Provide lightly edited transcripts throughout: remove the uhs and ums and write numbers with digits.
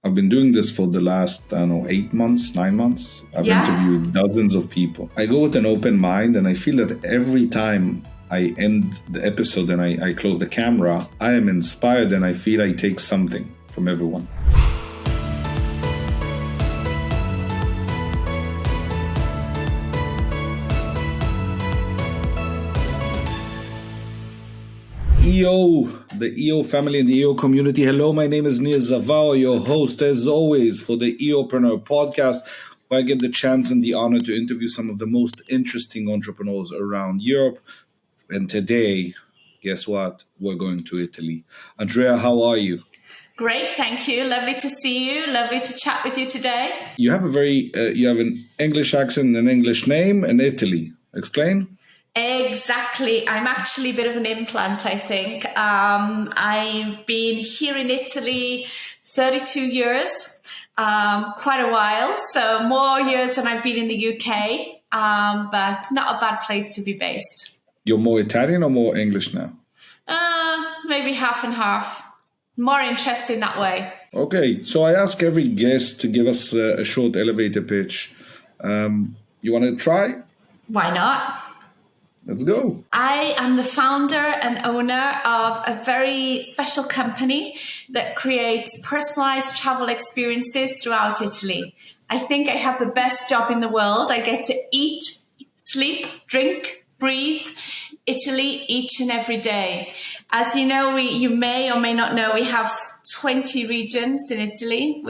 I've been doing this for the last, 8 months, 9 months. I've interviewed dozens of people. I go with an open mind, and I feel that every time I end the episode and I close the camera, I am inspired and I feel I take something from everyone. The EO family and the EO community. Hello, my name is Nir Zavao, your host, as always, for the Europreneur Podcast, where I get the chance and the honor to interview some of the most interesting entrepreneurs around Europe. And today, guess what? We're going to Italy. Andrea, how are you? Great, thank you. Lovely to see you. Lovely to chat with you today. You have you have an English accent, an English name, and Italy. Explain. Exactly. I'm actually a bit of an implant, I think. I've been here in Italy 32 years, quite a while. So more years than I've been in the UK, but not a bad place to be based. You're more Italian or more English now? Maybe half and half. More interesting that way. Okay. So I ask every guest to give us a short elevator pitch. You want to try? Why not? Let's go. I am the founder and owner of a very special company that creates personalized travel experiences throughout Italy. I think I have the best job in the world. I get to eat, sleep, drink, breathe Italy each and every day. As you know, you may or may not know, we have 20 regions in Italy,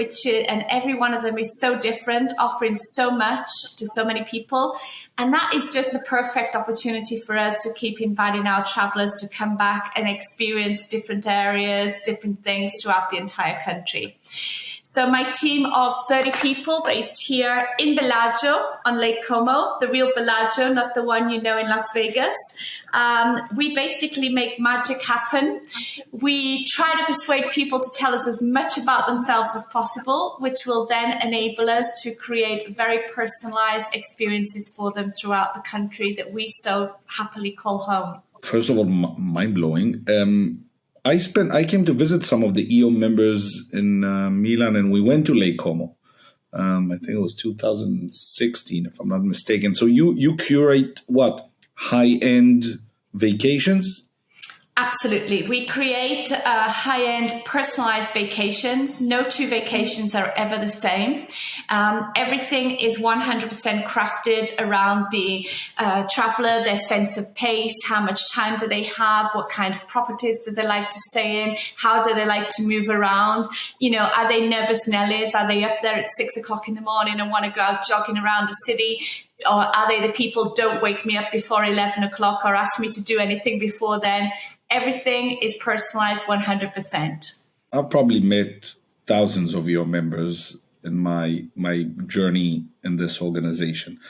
and every one of them is so different, offering so much to so many people. And that is just a perfect opportunity for us to keep inviting our travelers to come back and experience different areas, different things throughout the entire country. So my team of 30 people based here in Bellagio on Lake Como, the real Bellagio, not the one you know in Las Vegas. We basically make magic happen. We try to persuade people to tell us as much about themselves as possible, which will then enable us to create very personalized experiences for them throughout the country that we so happily call home. First of all, mind-blowing. I came to visit some of the EO members in Milan, and we went to Lake Como. I think it was 2016, if I'm not mistaken. So you curate what? High-end vacations? Absolutely. We create high-end personalized vacations. No two vacations are ever the same. Everything is 100% crafted around the traveler, their sense of pace, how much time do they have, what kind of properties do they like to stay in, how do they like to move around, are they nervous Nellies, are they up there at 6 o'clock in the morning and want to go out jogging around the city? Or are they the people, don't wake me up before 11 o'clock or ask me to do anything before then? Everything is personalized 100%. I've probably met thousands of your members in my journey in this organization.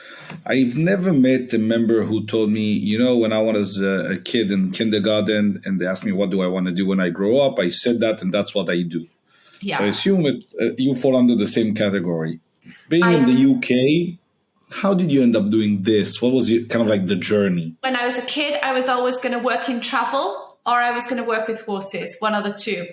I've never met a member who told me, when I was a kid in kindergarten and they asked me, what do I want to do when I grow up? I said that, and that's what I do. Yeah. So I assume you fall under the same category. Being in the UK, how did you end up doing this? What was kind of like the journey? When I was a kid, I was always going to work in travel, or I was going to work with horses, one of the two.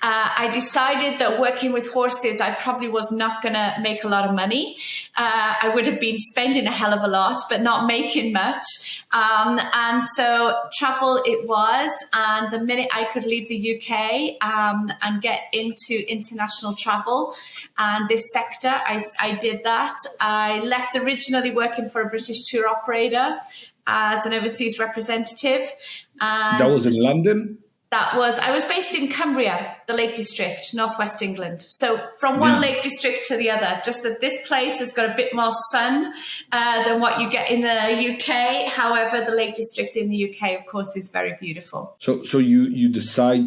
I decided that working with horses, I probably was not going to make a lot of money. I would have been spending a hell of a lot, but not making much. And so travel it was. And the minute I could leave the UK and get into international travel and this sector, I did that. I left originally working for a British tour operator as an overseas representative. That was in London? I was based in Cumbria, the Lake District, northwest England. So from one Lake District to the other, just that this place has got a bit more sun than what you get in the UK. However, the Lake District in the UK, of course, is very beautiful. So you decide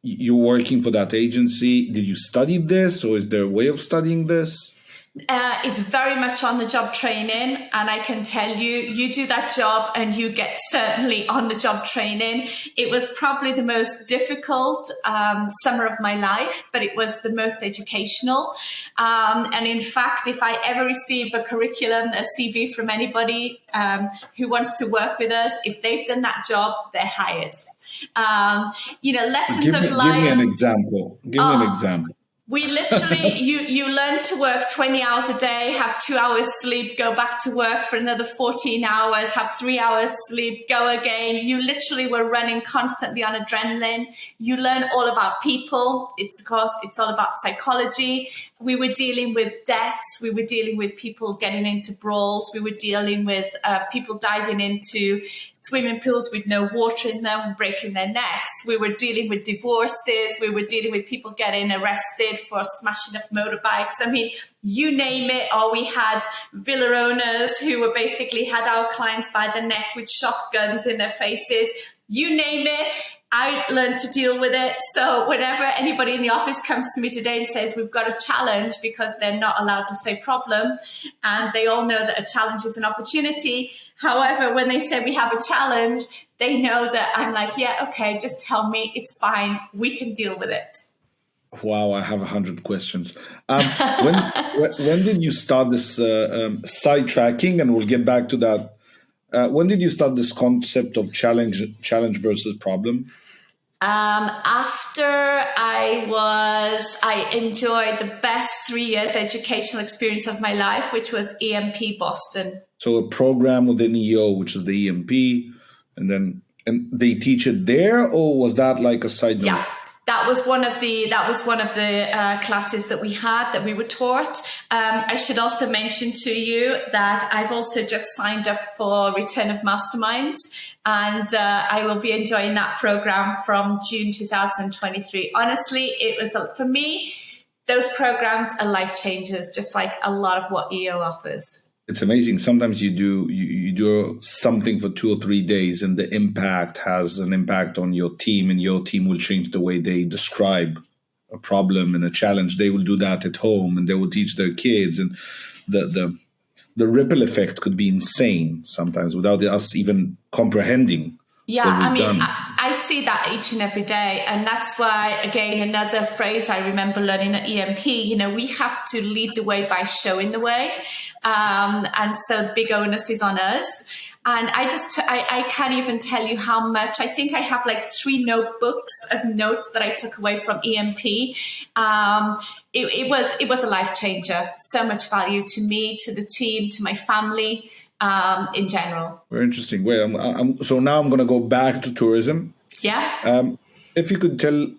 you're working for that agency. Did you study this, or is there a way of studying this? It's very much on the job training, and I can tell you do that job and you get certainly on the job training. It was probably the most difficult summer of my life, but it was the most educational. And in fact, if I ever receive a curriculum, a CV from anybody who wants to work with us, if they've done that job, they're hired. Lessons of life. Give me an example. Give me an example. We literally, you learn to work 20 hours a day, have 2 hours sleep, go back to work for another 14 hours, have 3 hours sleep, go again. You literally were running constantly on adrenaline. You learn all about people. Of course, it's all about psychology. We were dealing with deaths. We were dealing with people getting into brawls. We were dealing with people diving into swimming pools with no water in them, breaking their necks. We were dealing with divorces. We were dealing with people getting arrested for smashing up motorbikes. I mean, you name it. Or we had villa owners who were basically had our clients by the neck with shotguns in their faces. You name it. I learned to deal with it. So whenever anybody in the office comes to me today and says we've got a challenge, because they're not allowed to say problem, and they all know that a challenge is an opportunity. However, when they say we have a challenge, they know that I'm like, yeah, okay, just tell me, it's fine. We can deal with it. Wow, I have 100 questions. When did you start this sidetracking? And we'll get back to that. When did you start this concept of challenge versus problem? After I enjoyed the best 3 years educational experience of my life, which was EMP Boston. So a program within EO, which is the EMP, and they teach it there, or was that like a side note? Yeah. That was one of the classes that we had, that we were taught. I should also mention to you that I've also just signed up for Return of Masterminds, and I will be enjoying that program from June 2023. Honestly, it was, for me, those programs are life changers, just like a lot of what EO offers. It's amazing. Sometimes you do something for 2 or 3 days, and the impact has an impact on your team, and your team will change the way they describe a problem and a challenge. They will do that at home, and they will teach their kids, and the ripple effect could be insane sometimes without us even comprehending. Yeah, I mean, I see that each and every day. And that's why, again, another phrase I remember learning at EMP, we have to lead the way by showing the way. And so the big onus is on us. And I can't even tell you how much. I think I have like 3 notebooks of notes that I took away from EMP. It was a life changer. So much value to me, to the team, to my family. In general. Very interesting. Wait, so now I'm going to go back to tourism. Yeah. If you could tell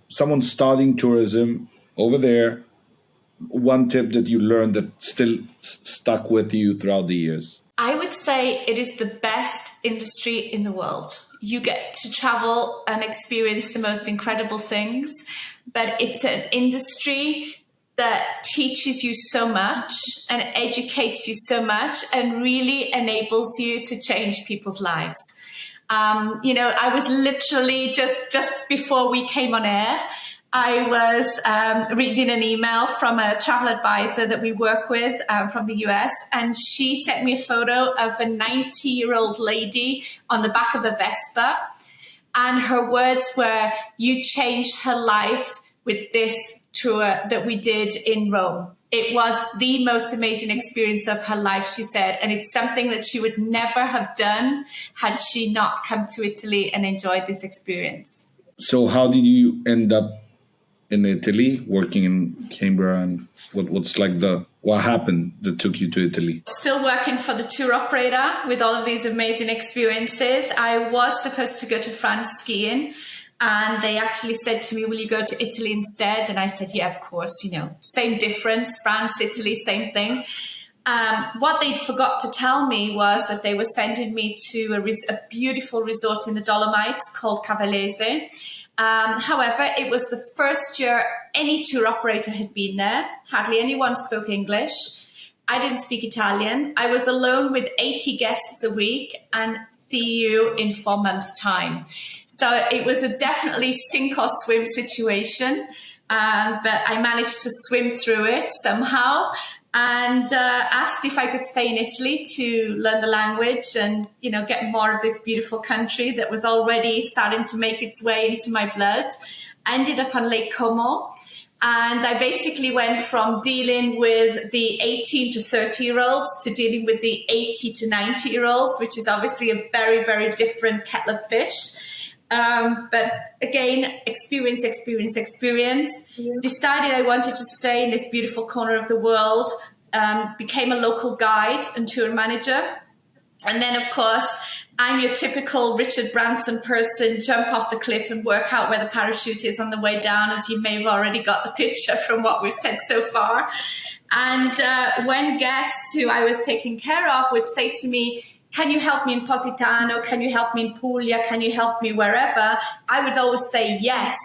someone starting tourism over there, one tip that you learned that still stuck with you throughout the years. I would say it is the best industry in the world. You get to travel and experience the most incredible things, but it's an industry that teaches you so much and educates you so much and really enables you to change people's lives. I was literally just before we came on air, I was reading an email from a travel advisor that we work with from the US, and she sent me a photo of a 90-year-old lady on the back of a Vespa. And her words were, "You changed her life with this tour that we did in Rome. It was the most amazing experience of her life," she said. And it's something that she would never have done had she not come to Italy and enjoyed this experience. So how did you end up in Italy, working in Canberra, and what happened that took you to Italy? Still working for the tour operator with all of these amazing experiences. I was supposed to go to France skiing, and they actually said to me, "Will you go to Italy instead?" And I said, "Yeah, of course, same difference, France, Italy, same thing." What they forgot to tell me was that they were sending me to a beautiful resort in the Dolomites called Cavallese. However, it was the first year any tour operator had been there. Hardly anyone spoke English. I didn't speak Italian. I was alone with 80 guests a week, and see you in 4 months' time. So it was a definitely sink or swim situation. But I managed to swim through it somehow, and asked if I could stay in Italy to learn the language and, get more of this beautiful country that was already starting to make its way into my blood. I ended up on Lake Como. And I basically went from dealing with the 18 to 30-year-olds to dealing with the 80 to 90-year-olds, which is obviously a very, very different kettle of fish. But again, experience. Decided I wanted to stay in this beautiful corner of the world. Became a local guide and tour manager. And then, of course, I'm your typical Richard Branson person, jump off the cliff and work out where the parachute is on the way down, as you may have already got the picture from what we've said so far. And when guests who I was taking care of would say to me, can you help me in Positano? Can you help me in Puglia? Can you help me wherever? I would always say yes.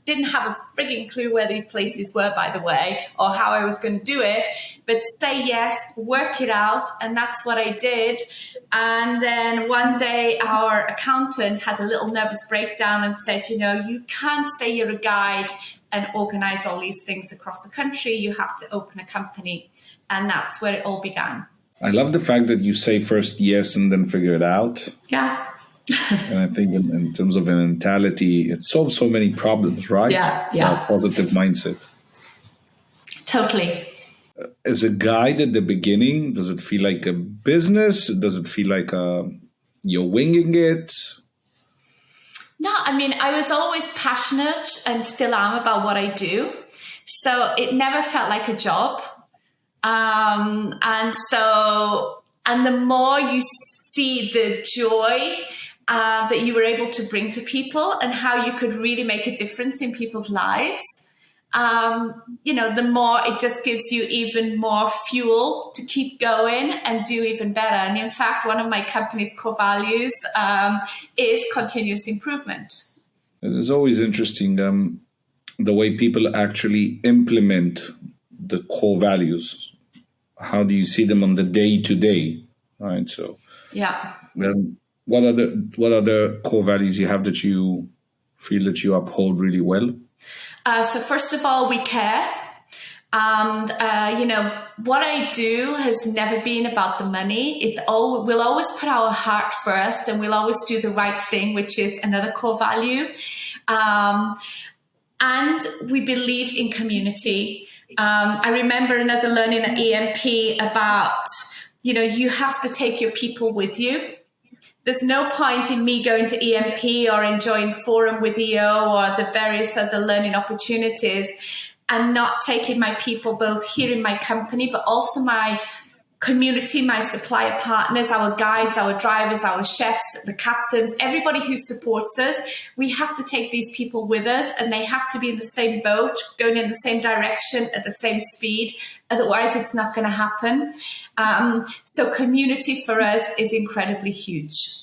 Didn't have a frigging clue where these places were, by the way, or how I was going to do it. But say yes, work it out. And that's what I did. And then one day our accountant had a little nervous breakdown and said, you can't say you're a guide and organize all these things across the country. You have to open a company. And that's where it all began. I love the fact that you say first yes and then figure it out. Yeah. And I think in terms of a mentality, it solves so many problems, right? Yeah. Positive mindset. Totally. As a guide at the beginning, does it feel like a business? Does it feel like you're winging it? No, I was always passionate and still am about what I do. So it never felt like a job. And the more you see the joy that you were able to bring to people and how you could really make a difference in people's lives, the more it just gives you even more fuel to keep going and do even better. And in fact, one of my company's core values is continuous improvement. It's always interesting the way people actually implement the core values. How do you see them on the day to day, right? So, yeah. What are the core values you have that you feel that you uphold really well? So first of all, we care. And, what I do has never been about the money. We'll always put our heart first and we'll always do the right thing, which is another core value. And we believe in community. I remember another learning at EMP about, you have to take your people with you. There's no point in me going to EMP or enjoying Forum with EO or the various other learning opportunities and not taking my people both here in my company, but also my community, my supplier partners, our guides, our drivers, our chefs, the captains, everybody who supports us. We have to take these people with us and they have to be in the same boat, going in the same direction at the same speed. Otherwise, it's not going to happen. So community for us is incredibly huge.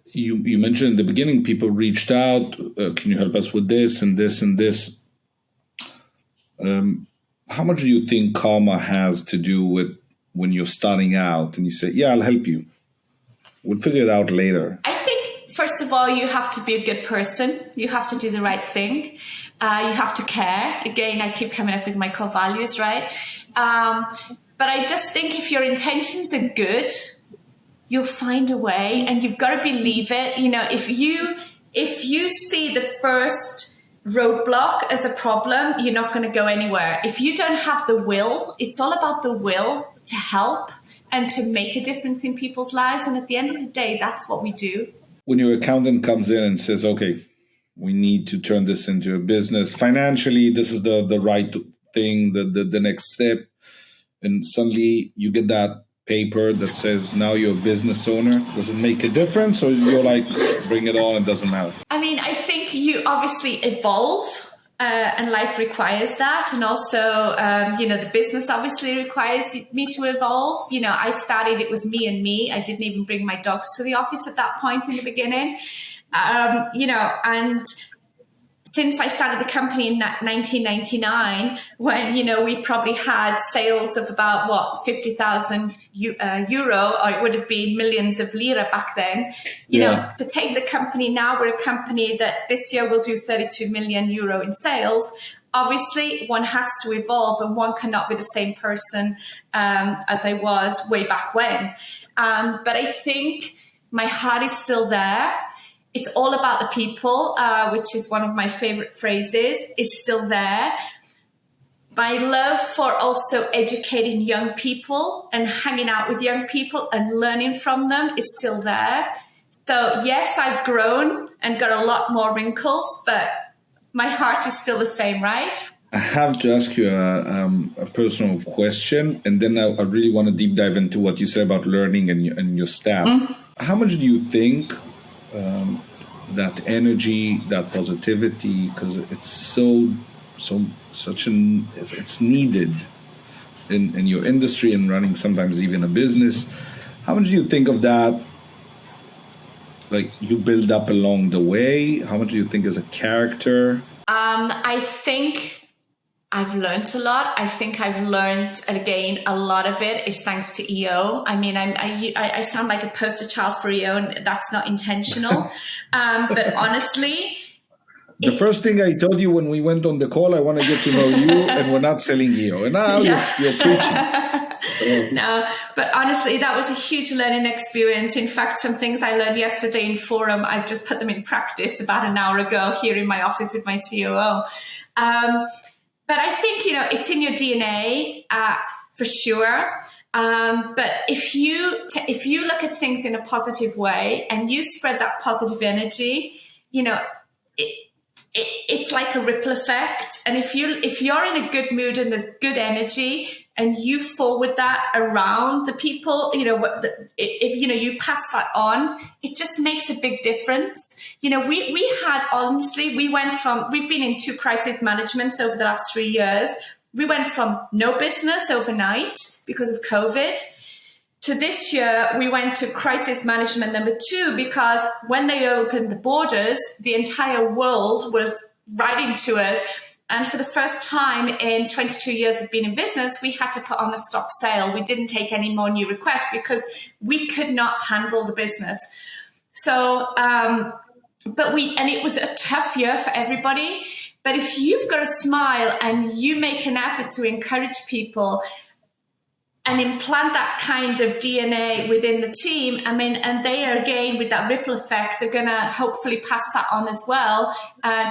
You mentioned in the beginning, people reached out. Can you help us with this and this and this? How much do you think karma has to do with when you're starting out and you say, yeah, I'll help you? We'll figure it out later. I think, first of all, you have to be a good person. You have to do the right thing. You have to care. Again, I keep coming up with my core values, right? But I just think if your intentions are good, you'll find a way and you've got to believe it. If you see the first roadblock as a problem, you're not going to go anywhere. If you don't have the will, it's all about the will to help and to make a difference in people's lives. And at the end of the day, that's what we do. When your accountant comes in and says, okay, we need to turn this into a business, financially, this is the right thing, the next step, and suddenly you get that paper that says now you're a business owner, does it make a difference, or you're like, bring it on, it doesn't matter? I think you obviously evolve and life requires that. And also, the business obviously requires me to evolve. I started, it was me and me. I didn't even bring my dogs to the office at that point in the beginning. And since I started the company in 1999, when, we probably had sales of about, 50,000 euro, or it would have been millions of lira back then, to take the company now, we're a company that this year will do 32 million euro in sales. Obviously, one has to evolve and one cannot be the same person as I was way back when. But I think my heart is still there. It's all about the people, which is one of my favorite phrases, is still there. My love for also educating young people and hanging out with young people and learning from them is still there. So yes, I've grown and got a lot more wrinkles, but my heart is still the same, right? I have to ask you a personal question, and then I really want to deep dive into what you said about learning and your staff. How much do you think that energy, that positivity, because it's it's needed in your industry and running sometimes even a business. How much do you think of that? Like you build up along the way? How much do you think is a character? I think I've learned a lot. I think I've learned, again, a lot of it is thanks to EO. I mean, I sound like a poster child for EO, and that's not intentional. But honestly, the first thing I told you when we went on the call, I want to get to know you, and we're not selling EO. And now you're preaching. No, but honestly, that was a huge learning experience. In fact, some things I learned yesterday in Forum, I've just put them in practice about an hour ago here in my office with my COO. But I think, it's in your DNA for sure. But if you look at things in a positive way and you spread that positive energy, it's like a ripple effect. And if you're in a good mood and there's good energy and you forward that around the people, if you pass that on, it just makes a big difference. We've been in 2 crisis managements over the last 3 years. We went from no business overnight because of COVID to this year, we went to crisis management number 2 because when they opened the borders, the entire world was writing to us. And for the first time in 22 years of being in business, we had to put on a stop sale. We didn't take any more new requests because we could not handle the business. So, and it was a tough year for everybody. But if you've got a smile and you make an effort to encourage people and implant that kind of DNA within the team, and they are, again, with that ripple effect, are going to hopefully pass that on as well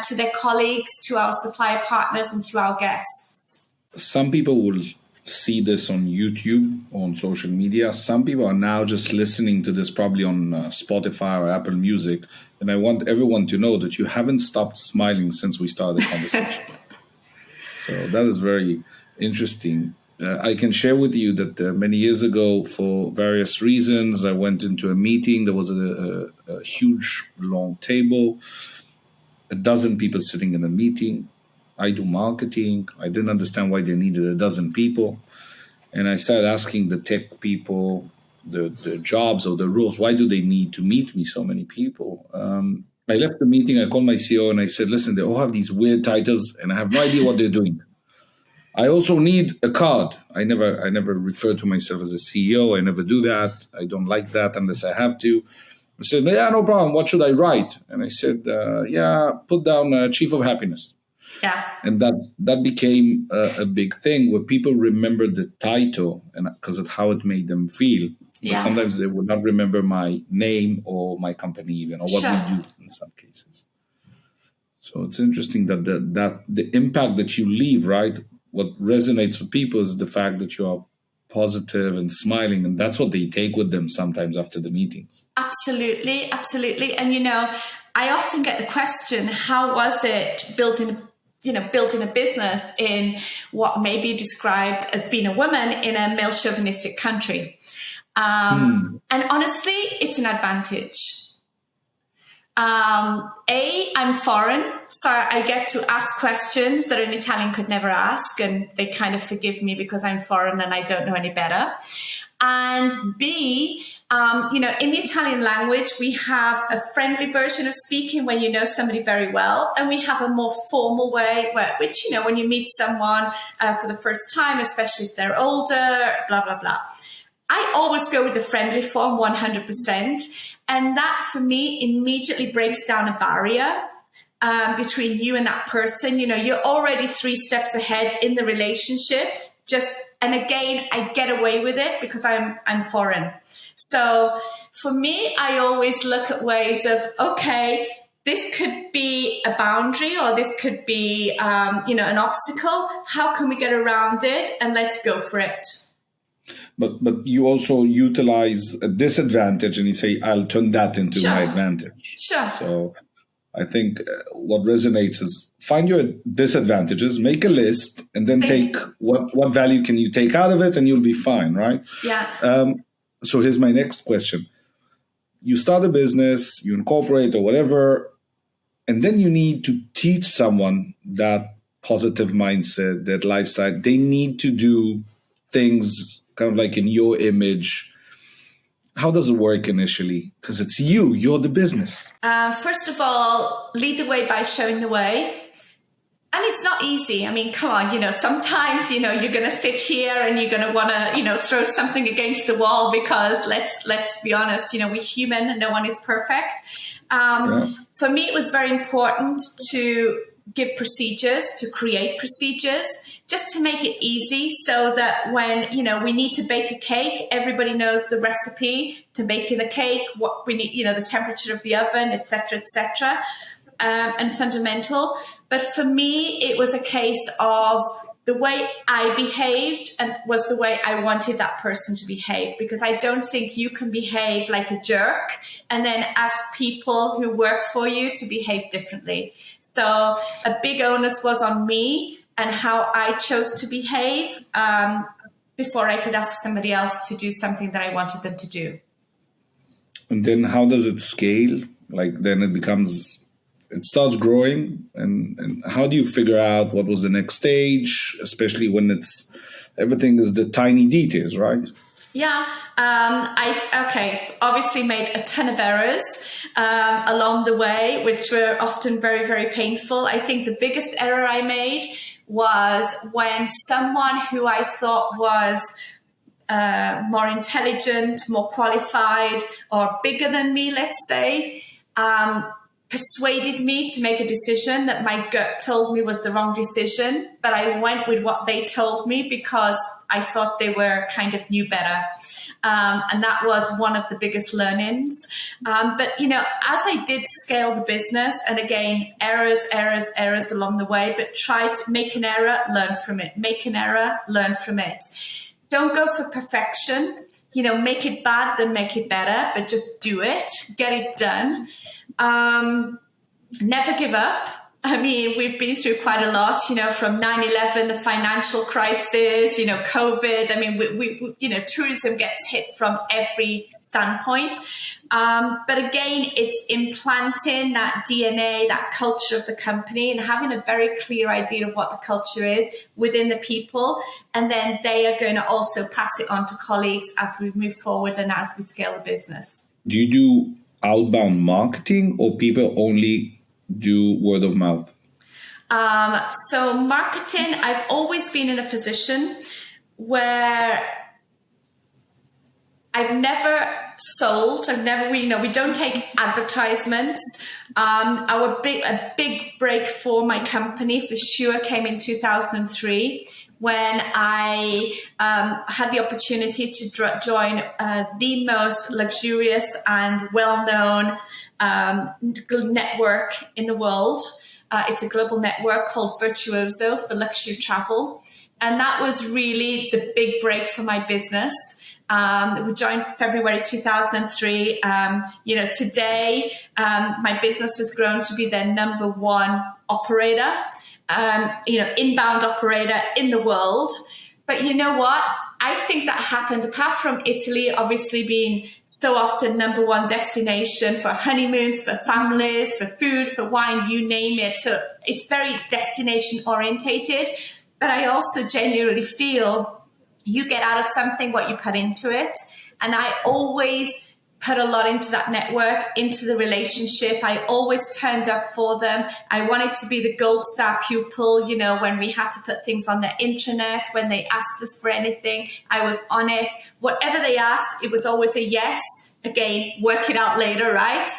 to their colleagues, to our supplier partners, and to our guests. Some people will see this on YouTube, on social media. Some people are now just listening to this probably on Spotify or Apple Music. And I want everyone to know that you haven't stopped smiling since we started the conversation. So that is very interesting. I can share with you that many years ago, for various reasons, I went into a meeting. There was a huge, long table, 12 people sitting in a meeting. I do marketing. I didn't understand why they needed 12 people. And I started asking the tech people, the jobs or the rules, why do they need to meet me, so many people? I left the meeting. I called my CEO and I said, listen, they all have these weird titles and I have no idea what they're doing. I also need a card. I never refer to myself as a CEO. I never do that. I don't like that unless I have to. I said, yeah, no problem. What should I write? And I said, put down Chief of Happiness. Yeah. And that became a big thing where people remember the title and because of how it made them feel. But sometimes they would not remember my name or my company even, or what we do in some cases. So it's interesting that the impact that you leave, right? What resonates with people is the fact that you are positive and smiling, and that's what they take with them sometimes after the meetings. Absolutely, absolutely. And I often get the question, how was it building a business in what may be described as being a woman in a male chauvinistic country? And honestly, it's an advantage. I'm foreign, so I get to ask questions that an Italian could never ask, and they kind of forgive me because I'm foreign and I don't know any better. And B, in the Italian language, we have a friendly version of speaking when you know somebody very well, and we have a more formal way, which when you meet someone for the first time, especially if they're older, blah, blah, blah. I always go with the friendly form 100%. And that, for me, immediately breaks down a barrier between you and that person. You're already 3 steps ahead in the relationship. And again, I get away with it because I'm foreign. So for me, I always look at ways of, okay, this could be a boundary or this could be, an obstacle. How can we get around it? And let's go for it. but you also utilize a disadvantage and you say, I'll turn that into my Sure. advantage. Sure. So I think what resonates is find your disadvantages, make a list, and then Same. take what value can you take out of it, and you'll be fine, right? Yeah. So here's my next question. You start a business, you incorporate or whatever, and then you need to teach someone that positive mindset, that lifestyle. They need to do things kind of like in your image. How does it work initially? Because it's you're the business. First of all, lead the way by showing the way. And it's not easy. I mean, come on, sometimes, you're going to sit here and you're going to want to, throw something against the wall because let's be honest, we're human and no one is perfect. For me, it was very important to give procedures, to create procedures, just to make it easy so that when, we need to bake a cake, everybody knows the recipe to making the cake, what we need, the temperature of the oven, et cetera, and fundamental. But for me, it was a case of the way I behaved and was the way I wanted that person to behave, because I don't think you can behave like a jerk and then ask people who work for you to behave differently. So a big onus was on me and how I chose to behave before I could ask somebody else to do something that I wanted them to do. And then how does it scale? Like then it starts growing, and how do you figure out what was the next stage, especially when everything is the tiny details, right? Yeah, obviously made a ton of errors along the way, which were often very, very painful. I think the biggest error I made was when someone who I thought was more intelligent, more qualified, or bigger than me, let's say, persuaded me to make a decision that my gut told me was the wrong decision, but I went with what they told me because I thought they were kind of knew better. And that was one of the biggest learnings. But, as I did scale the business, and again, errors along the way, but try to make an error, learn from it, make an error, learn from it. Don't go for perfection. Make it bad, then make it better, but just do it, get it done. Never give up. I mean, we've been through quite a lot, from 9/11, the financial crisis, COVID. I mean, we tourism gets hit from every standpoint. But again, it's implanting that DNA, that culture of the company, and having a very clear idea of what the culture is within the people. And then they are going to also pass it on to colleagues as we move forward and as we scale the business. Do you do outbound marketing, or people only do word of mouth? So marketing, I've always been in a position where I've never sold. We don't take advertisements. A big break for my company for sure came in 2003 when I had the opportunity to join the most luxurious and well-known network in the world. It's a global network called Virtuoso for luxury travel. And that was really the big break for my business. We joined February 2003. Today, my business has grown to be their number one operator, inbound operator in the world. But you know what? I think that happened, apart from Italy obviously being so often number one destination for honeymoons, for families, for food, for wine, you name it. So it's very destination orientated. But I also genuinely feel you get out of something what you put into it. And I always put a lot into that network, into the relationship. I always turned up for them. I wanted to be the gold star pupil, when we had to put things on their intranet, when they asked us for anything, I was on it. Whatever they asked, it was always a yes. Again, work it out later, right?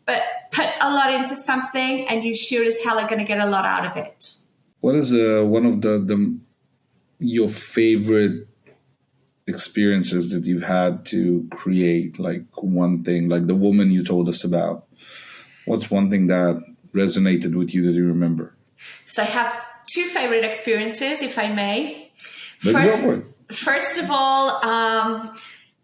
But put a lot into something and you sure as hell are going to get a lot out of it. What is one of your favorite experiences that you've had to create, like one thing, like the woman you told us about? What's one thing that resonated with you that you remember? So I have two favorite experiences, if I may. Let's go for it. First of all,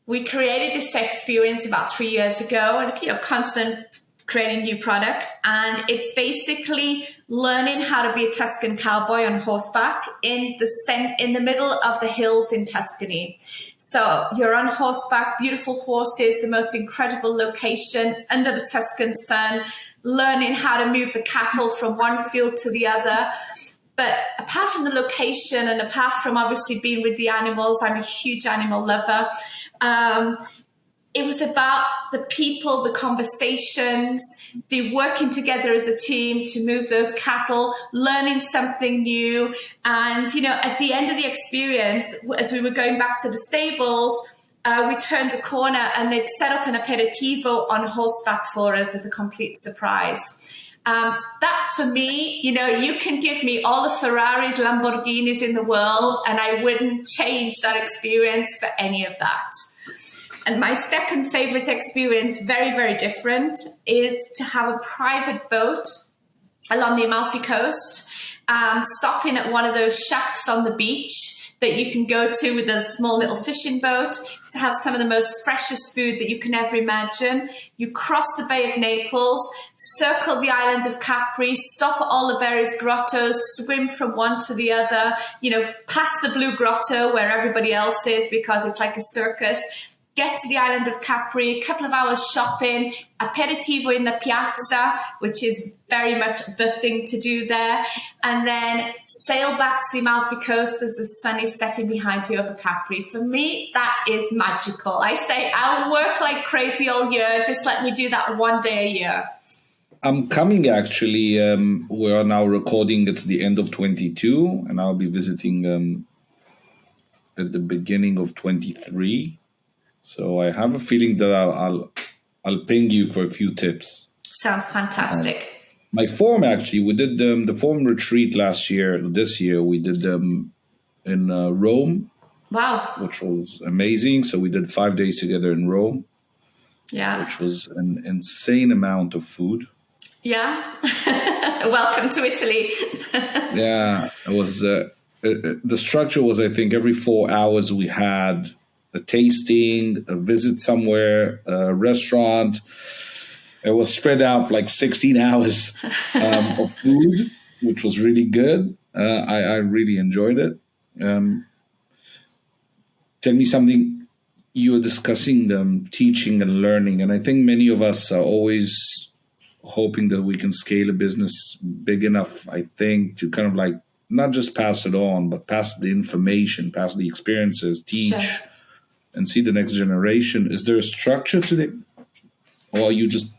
we created this experience about 3 years ago, and constant creating new product, and it's basically learning how to be a Tuscan cowboy on horseback in the middle of the hills in Tuscany. So you're on horseback, beautiful horses, the most incredible location under the Tuscan sun, learning how to move the cattle from one field to the other. But apart from the location and apart from obviously being with the animals, I'm a huge animal lover. It was about the people, the conversations, the working together as a team to move those cattle, learning something new. And, at the end of the experience, as we were going back to the stables, we turned a corner and they'd set up an aperitivo on horseback for us as a complete surprise. That for me, you can give me all the Ferraris, Lamborghinis in the world, and I wouldn't change that experience for any of that. And my second favorite experience, very, very different, is to have a private boat along the Amalfi Coast, stopping at one of those shacks on the beach that you can go to with a small little fishing boat to have some of the most freshest food that you can ever imagine. You cross the Bay of Naples, circle the island of Capri, stop at all the various grottos, swim from one to the other, past the Blue Grotto where everybody else is because it's like a circus. Get to the island of Capri, a couple of hours shopping, aperitivo in the piazza, which is very much the thing to do there, and then sail back to the Amalfi Coast as the sun is setting behind you over Capri. For me, that is magical. I say I'll work like crazy all year. Just let me do that one day a year. I'm coming actually. We are now recording. It's the end of 22, and I'll be visiting at the beginning of 23. So I have a feeling that I'll ping you for a few tips. Sounds fantastic. My form, actually, we did the form retreat last year. This year we did in Rome. Wow. Which was amazing. So we did 5 days together in Rome. Yeah. Which was an insane amount of food. Yeah. Welcome to Italy. Yeah. It was the structure was, I think, every 4 hours we had a tasting, a visit somewhere, a restaurant. It was spread out for like 16 hours of food, which was really good. I really enjoyed it. Tell me something. You were discussing teaching and learning, and I think many of us are always hoping that we can scale a business big enough, I think, to kind of like not just pass it on, but pass the information, pass the experiences, teach. Sure. And see the next generation. Is there a structure to it, or are you just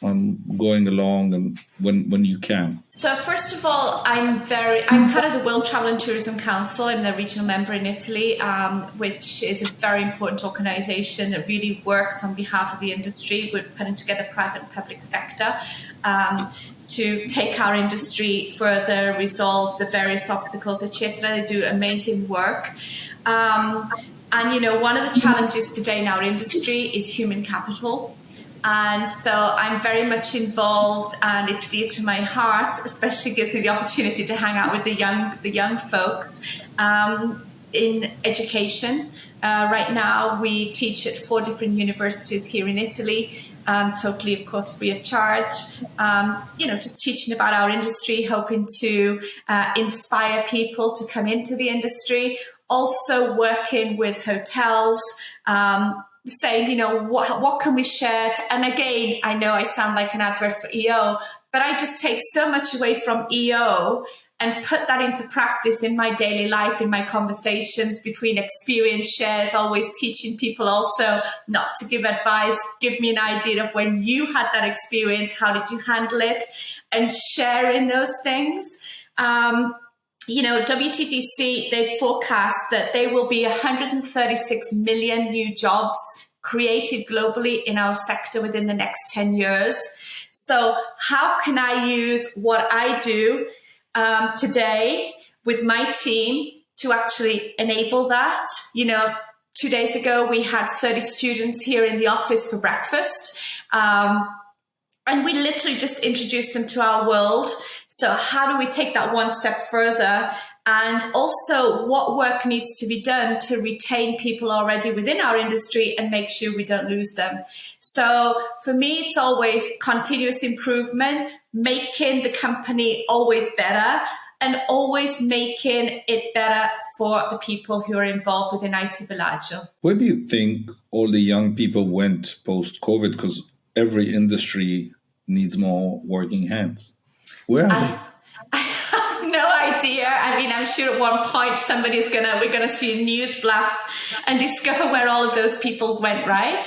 going along and when you can? So first of all, I'm part of the World Travel and Tourism Council. I'm the regional member in Italy, which is a very important organisation that really works on behalf of the industry. We're putting together private and public sector to take our industry further, resolve the various obstacles, etc. They do amazing work. And, one of the challenges today in our industry is human capital. And so I'm very much involved, and it's dear to my heart, especially gives me the opportunity to hang out with the young folks in education. Right now, we teach at 4 different universities here in Italy, totally, of course, free of charge. Just teaching about our industry, hoping to inspire people to come into the industry. Also working with hotels, saying, what can we share? And again, I know I sound like an advert for EO, but I just take so much away from EO and put that into practice in my daily life, in my conversations between experience shares, always teaching people also not to give advice, give me an idea of when you had that experience, how did you handle it, and sharing those things. WTTC, they forecast that there will be 136 million new jobs created globally in our sector within the next 10 years. So how can I use what I do today with my team to actually enable that? 2 days ago, we had 30 students here in the office for breakfast. And we literally just introduced them to our world. So how do we take that one step further and also what work needs to be done to retain people already within our industry and make sure we don't lose them. So for me, it's always continuous improvement, making the company always better, and always making it better for the people who are involved within IC Bellagio. Where do you think all the young people went post-COVID? Because every industry needs more working hands. Where are they? I have no idea. I mean, I'm sure at one point we're gonna see a news blast and discover where all of those people went, right?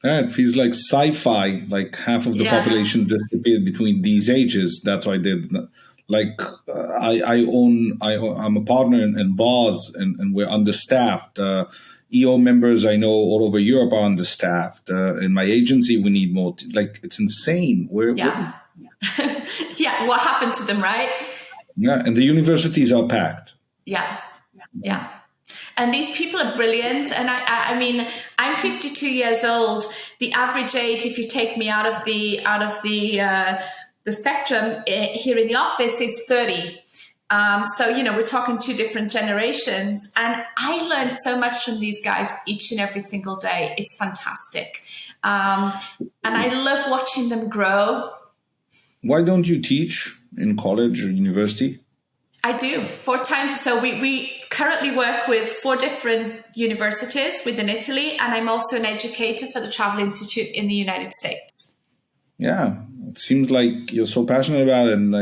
Yeah, it feels like sci-fi. Like half of the population disappeared between these ages. That's why I did. Like I'm a partner in bars, and we're understaffed. EO members I know all over Europe are understaffed. In my agency, we need more. Like it's insane. Yeah, what happened to them, right? Yeah, and the universities are packed. Yeah. And these people are brilliant. And I mean, I'm 52 years old. The average age, if you take me out of the spectrum here in the office, is 30. So, we're talking two different generations. And I learned so much from these guys each and every single day. It's fantastic. And I love watching them grow. Why don't you teach in college or university? I do 4 times. So we currently work with 4 different universities within Italy. And I'm also an educator for the Travel Institute in the United States. Yeah, it seems like you're so passionate about it. And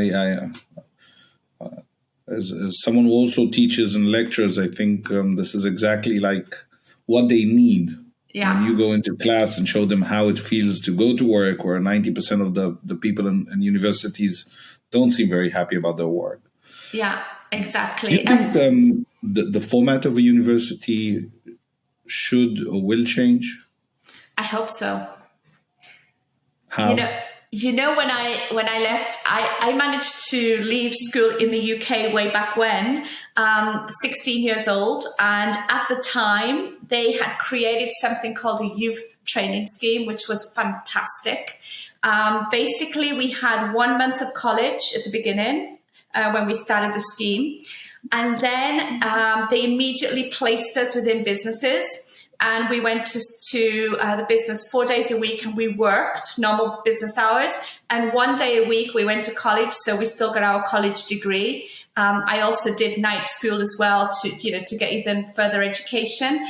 as someone who also teaches and lectures, I think this is exactly like what they need. Yeah. When you go into class and show them how it feels to go to work, where 90% of the people in universities don't seem very happy about their work. Yeah, exactly. Do you think the format of a university should or will change? I hope so. How? When I left, I managed to leave school in the UK way back when, 16 years old. And at the time, they had created something called a youth training scheme, which was fantastic. Basically, we had 1 month of college at the beginning when we started the scheme. And then they immediately placed us within businesses. And we went to the business 4 days a week, and we worked normal business hours. And 1 day a week we went to college, so we still got our college degree. I also did night school as well to get even further education.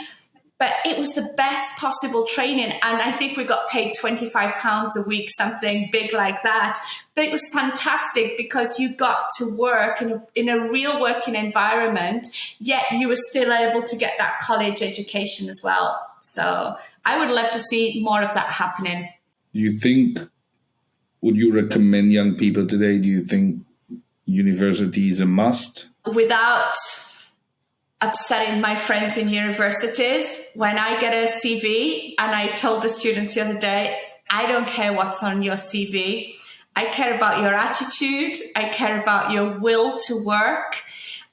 But it was the best possible training, and I think we got paid £25 a week, something big like that. But it was fantastic because you got to work in a real working environment, yet you were still able to get that college education as well. So I would love to see more of that happening. Would you recommend young people today, do you think university is a must? Without upsetting my friends in universities, when I get a CV, and I told the students the other day, I don't care what's on your CV. I care about your attitude. I care about your will to work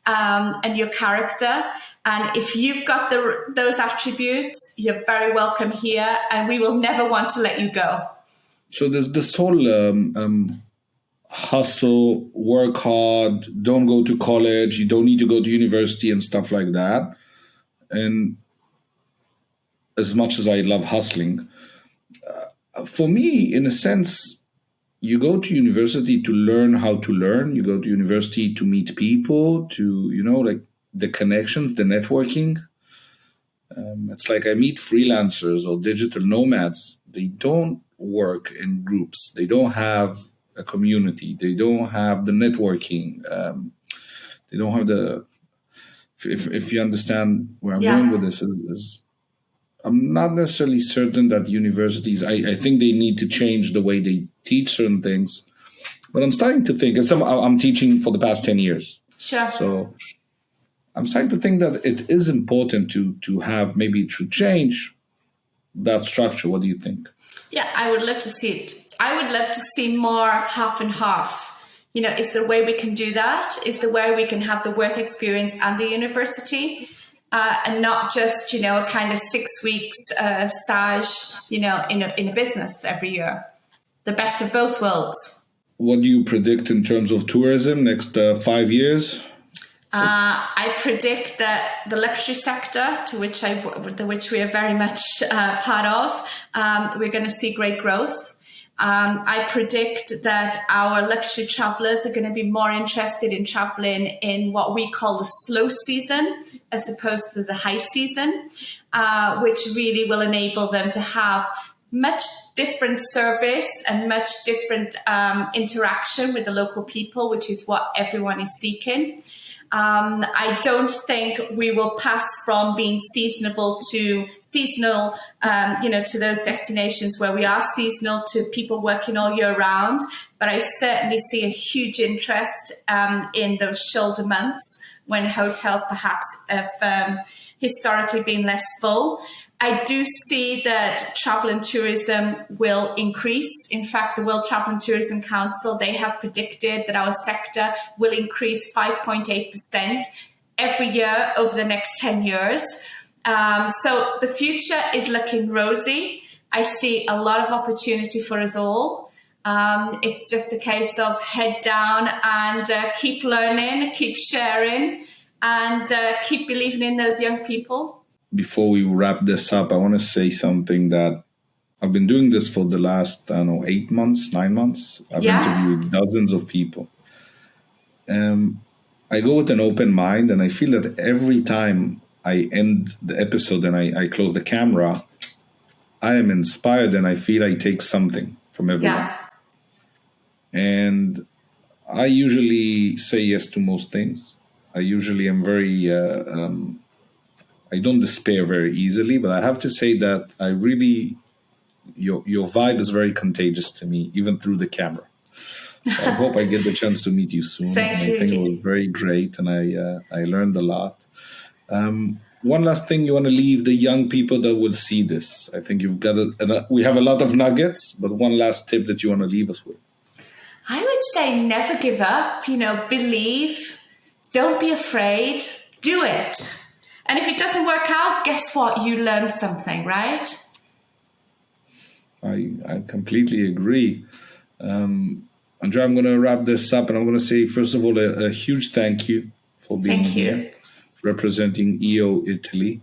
and your character. And if you've got those attributes, you're very welcome here, and we will never want to let you go. So there's this whole hustle, work hard, don't go to college, you don't need to go to university and stuff like that. And as much as I love hustling, for me, in a sense, you go to university to learn how to learn. You go to university to meet people, to, like the connections, the networking. It's like I meet freelancers or digital nomads. They don't work in groups. They don't have a community. They don't have the networking. They don't have the. If you understand where I'm going with this, is I'm not necessarily certain that universities. I think they need to change the way they teach certain things. But I'm starting to think, I'm teaching for the past 10 years. Sure. So I'm starting to think that it is important to have, maybe to change that structure. What do you think? Yeah, I would love to see it. I would love to see more half and half. Is there a way we can do that? Is there a way we can have the work experience and the university? And not just, a kind of 6 weeks stage, in a business every year. The best of both worlds. What do you predict in terms of tourism next 5 years? I predict that the luxury sector, which we are very much part of, we're going to see great growth. I predict that our luxury travelers are going to be more interested in traveling in what we call the slow season as opposed to the high season, which really will enable them to have much different service and much different interaction with the local people, which is what everyone is seeking. I don't think we will pass from being seasonal, to those destinations where we are seasonal to people working all year round. But I certainly see a huge interest in those shoulder months when hotels perhaps have historically been less full. I do see that travel and tourism will increase. In fact, the World Travel and Tourism Council, they have predicted that our sector will increase 5.8% every year over the next 10 years. So the future is looking rosy. I see a lot of opportunity for us all. It's just a case of head down and keep learning, keep sharing, and keep believing in those young people. Before we wrap this up, I want to say something that I've been doing this for the last, 8 months, 9 months. I've interviewed dozens of people. I go with an open mind, and I feel that every time I end the episode and I close the camera, I am inspired and I feel I take something from everyone. Yeah. And I usually say yes to most things. I usually am very... I don't despair very easily, but I have to say that I really, your vibe is very contagious to me, even through the camera. So I hope I get the chance to meet you soon. Thank you. I think it was very great, and I learned a lot. One last thing you want to leave the young people that will see this. I think you've got we have a lot of nuggets, but one last tip that you want to leave us with. I would say never give up, believe, don't be afraid, do it. And if it doesn't work out, guess what? You learned something, right? I completely agree. Andrea, I'm going to wrap this up, and I'm going to say, first of all, a huge thank you for being here, representing EO Italy.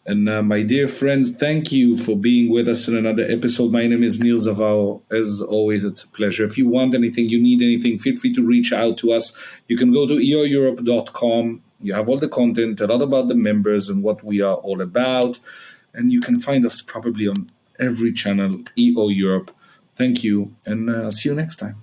And my dear friends, thank you for being with us in another episode. My name is Neil Zavao. As always, it's a pleasure. If you want anything, you need anything, feel free to reach out to us. You can go to eoeurope.com. You have all the content, a lot about the members and what we are all about. And you can find us probably on every channel, EO Europe. Thank you, and I'll see you next time.